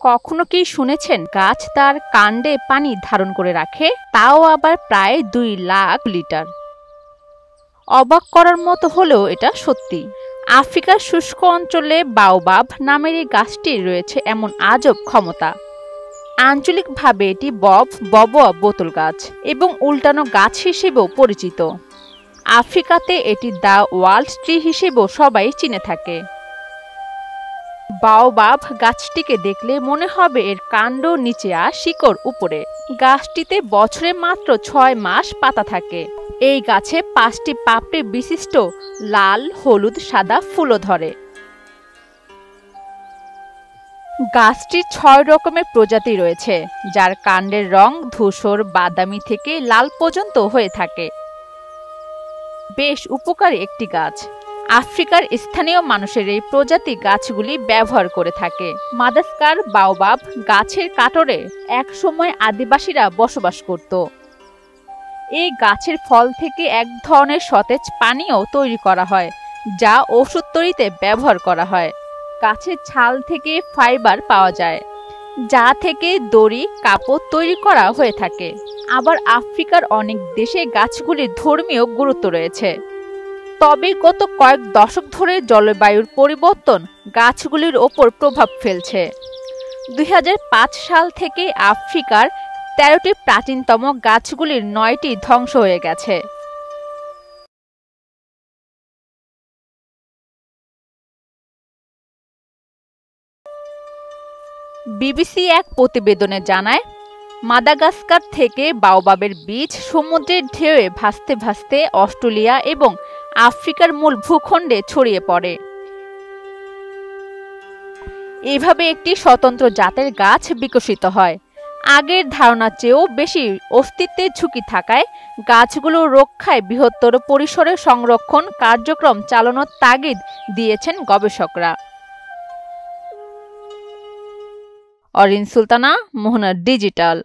কখনো কি শুনেছেন গাছ তার কাণ্ডে পানি ধারণ করে রাখে, তাও আবার প্রায় 2 লাখ লিটার? অবাক করার মতো হলেও এটা সত্যি। আফ্রিকার শুষ্ক অঞ্চলে বাওবাব নামের এই গাছটির রয়েছে এমন আজব ক্ষমতা। আঞ্চলিকভাবে এটি ববোয়া বোতল গাছ এবং উল্টানো গাছ হিসেবেও পরিচিত। আফ্রিকাতে এটি দ্য ওয়ার্ল্ড ট্রি হিসেবেও সবাই চিনে থাকে। বাওবাব গাছটিকে দেখলে মনে হবে এর কাণ্ড নিচে আর শিকড় উপরে। গাছটিতে বছরে মাত্র 6 মাস পাতা থাকে। এই গাছে 5টি পাপড়ি বিশিষ্ট লাল, হলুদ, সাদা ফুলও ধরে। গাছটির 6 রকমের প্রজাতি রয়েছে, যার কাণ্ডের রং ধূসর, বাদামি থেকে লাল পর্যন্ত হয়ে থাকে। বেশ উপকারী একটি গাছ। আফ্রিকার স্থানীয় মানুষের এই প্রজাতি গাছগুলি ব্যবহার করে থাকে। মাদাগাস্কার বাওবাব গাছের কাটরে একসময় আদিবাসীরা বসবাস করত। এই গাছের ফল থেকে এক ধরনের সতেজ পানীয় তৈরি করা হয়, যা ওষুধ তৈরিতে ব্যবহার করা হয়। গাছের ছাল থেকে ফাইবার পাওয়া যায়, যা থেকে দড়ি, কাপড় তৈরি করা হয়ে থাকে। আবার আফ্রিকার অনেক দেশে গাছগুলির ধর্মীয় গুরুত্ব রয়েছে। তবে গত কয়েক দশক ধরে জলবায়ুর পরিবর্তন গাছগুলির ওপর প্রভাব ফেলছে। 2005 সাল থেকে আফ্রিকার 13টি প্রাচীনতম গাছগুলির 9টি ধ্বংস হয়ে গেছে। বিবিসি এক প্রতিবেদনে জানায়, মাদাগাস্কার থেকে বাওবাবের বীজ সমুদ্রের ঢেউয়ে ভাসতে ভাসতে অস্ট্রেলিয়া এবং আফ্রিকার মূল ভূখণ্ডে ছড়িয়ে পড়ে। এভাবে একটি স্বতন্ত্র জাতের গাছ বিকশিত হয়। আগের ধারণার চেয়েও বেশি অস্তিত্বের ঝুঁকি থাকায় গাছগুলো রক্ষায় বৃহত্তর পরিসরে সংরক্ষণ কার্যক্রম চালানোর তাগিদ দিয়েছেন গবেষকরা। অরিন সুলতানা, মোহনা ডিজিটাল।